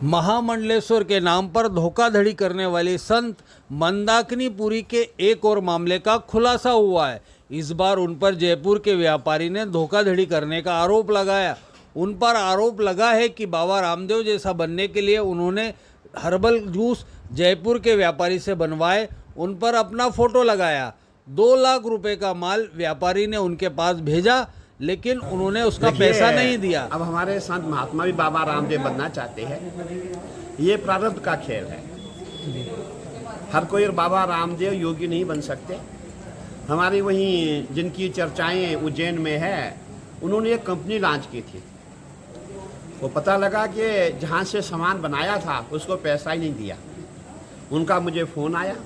महामंडलेश्वर के नाम पर धोखाधड़ी करने वाली संत मंदाकिनीपुरी के एक और मामले का खुलासा हुआ है। इस बार उन पर जयपुर के व्यापारी ने धोखाधड़ी करने का आरोप लगाया। उन पर आरोप लगा है कि बाबा रामदेव जैसा बनने के लिए उन्होंने हर्बल जूस जयपुर के व्यापारी से बनवाए, उन पर अपना फोटो लगाया। 2 लाख रुपए का माल व्यापारी ने उनके पास भेजा, लेकिन उन्होंने उसका पैसा नहीं दिया। अब हमारे संत महात्मा भी बाबा रामदेव बनना चाहते हैं। ये प्रारब्ध का खेल है। हर कोई बाबा रामदेव योगी नहीं बन सकते। हमारी वहीं जिनकी चर्चाएं उज्जैन में है, उन्होंने एक कंपनी लॉन्च की थी। वो पता लगा कि जहाँ से सामान बनाया था उसको पैसा ही नहीं दिया। उनका मुझे फ़ोन आया,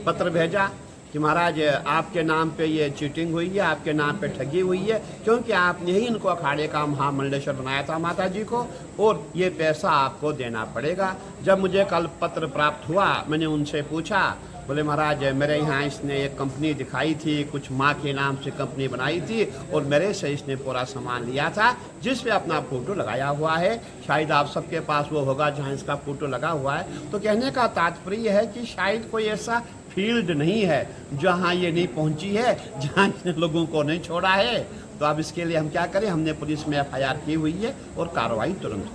पत्र भेजा कि महाराज आपके नाम पे ये चीटिंग हुई है, आपके नाम पे ठगी हुई है, क्योंकि आपने ही इनको अखाड़े का महामंडलेश्वर बनाया था माता जी को, और ये पैसा आपको देना पड़ेगा। जब मुझे कल पत्र प्राप्त हुआ, मैंने उनसे पूछा, बोले महाराज मेरे यहाँ इसने एक कंपनी दिखाई थी, कुछ माँ के नाम से कंपनी बनाई थी, और मेरे से इसने पूरा सामान लिया था जिस पे अपना फोटो लगाया हुआ है। शायद आप सबके पास वो होगा जहाँ इसका फोटो लगा हुआ है। तो कहने का तात्पर्य है कि शायद कोई ऐसा फील्ड नहीं है जहाँ ये नहीं पहुँची है, जहाँ इसने लोगों को नहीं छोड़ा है। तो अब इसके लिए हम क्या करें? हमने पुलिस में FIR की हुई है और कार्रवाई तुरंत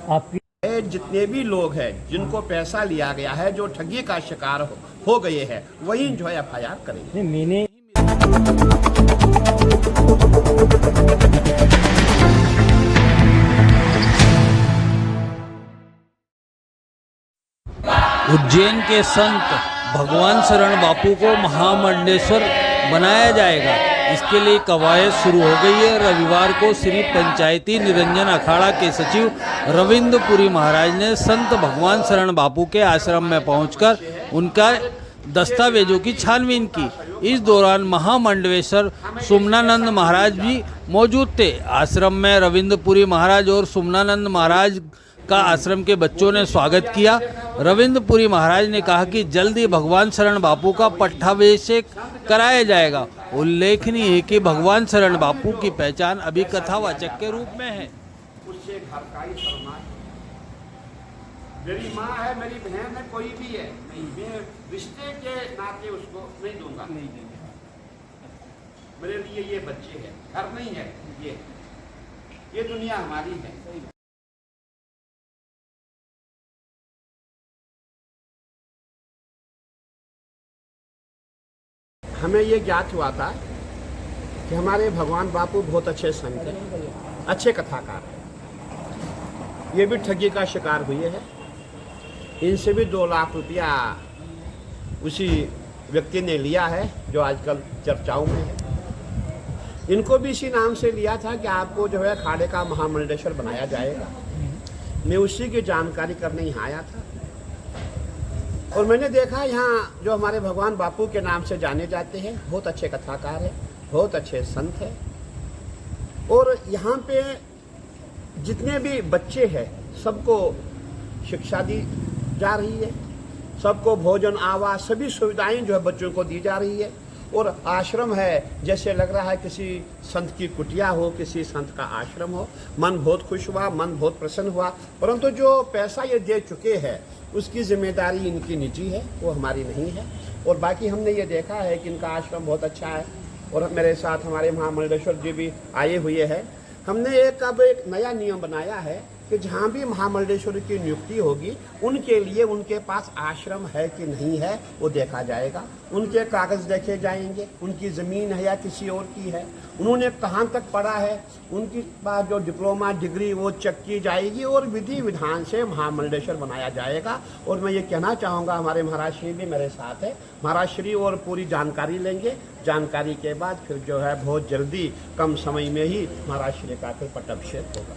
होगी। जितने भी लोग हैं जिनको पैसा लिया गया है, जो ठगी का शिकार हो गए हैं, वही जो है FIR करेंगे। उज्जैन के संत भगवान शरण बापू को महामंडलेश्वर बनाया जाएगा। इसके लिए कवायद शुरू हो गई है। रविवार को श्री पंचायती निरंजन अखाड़ा के सचिव रविंद्र पुरी महाराज ने संत भगवान शरण बापू के आश्रम में पहुंचकर उनका दस्तावेजों की छानबीन की। इस दौरान महामंडलेश्वर सुमनानंद महाराज भी मौजूद थे। आश्रम में रविंद्र पुरी महाराज और सुमनानंद महाराज का आश्रम के बच्चों ने स्वागत किया। रविंद्र पुरी महाराज ने कहा कि जल्द ही भगवान शरण बापू का पट्टाभिषेक कराया जाएगा। उल्लेखनीय है कि भगवान शरण बापू की पहचान अभी कथावाचक के रूप में है। उससे घर का ही सम्मान, मेरी माँ है, मेरी बहन है, कोई भी है, मैं रिश्ते के नाते उसको नहीं दूंगा। नहीं देंगे। मेरे लिए ये बच्चे हैं, घर नहीं है। ये दुनिया हमारी है। हमें ये ज्ञात हुआ था कि हमारे भगवान बापू बहुत अच्छे संत हैं, अच्छे कथाकार हैं। ये भी ठगी का शिकार हुए हैं। इनसे भी 2 लाख रुपया उसी व्यक्ति ने लिया है जो आजकल चर्चाओं में है। इनको भी इसी नाम से लिया था कि आपको जो है अखाड़े का महामंडलेश्वर बनाया जाएगा। मैं उसी की जानकारी करने यहाँ आया था, और मैंने देखा यहाँ जो हमारे भगवान बापू के नाम से जाने जाते हैं, बहुत अच्छे कथाकार हैं, बहुत अच्छे संत हैं। और यहाँ पे जितने भी बच्चे हैं सबको शिक्षा दी जा रही है, सबको भोजन आवास सभी सुविधाएं जो है बच्चों को दी जा रही है। और आश्रम है जैसे लग रहा है किसी संत की कुटिया हो, किसी संत का आश्रम हो। मन बहुत खुश हुआ, मन बहुत प्रसन्न हुआ। परंतु जो पैसा ये दे चुके हैं उसकी जिम्मेदारी इनकी निजी है, वो हमारी नहीं है। और बाकी हमने ये देखा है कि इनका आश्रम बहुत अच्छा है, और मेरे साथ हमारे महामंडलेश्वर जी भी आए हुए हैं। हमने अब एक नया नियम बनाया है कि जहाँ भी महामंडलेश्वर की नियुक्ति होगी, उनके लिए उनके पास आश्रम है कि नहीं है वो देखा जाएगा। उनके कागज़ देखे जाएंगे, उनकी ज़मीन है या किसी और की है, उन्होंने कहाँ तक पढ़ा है, उनकी पास जो डिप्लोमा डिग्री वो चेक की जाएगी, और विधि विधान से महामंडलेश्वर बनाया जाएगा। और मैं ये कहना चाहूँगा, हमारे महाराज श्री भी मेरे साथ है, महाराज श्री और पूरी जानकारी लेंगे। जानकारी के बाद फिर जो है बहुत जल्दी कम समय में ही महाराज श्री का फिर पट्टाभिषेक होगा।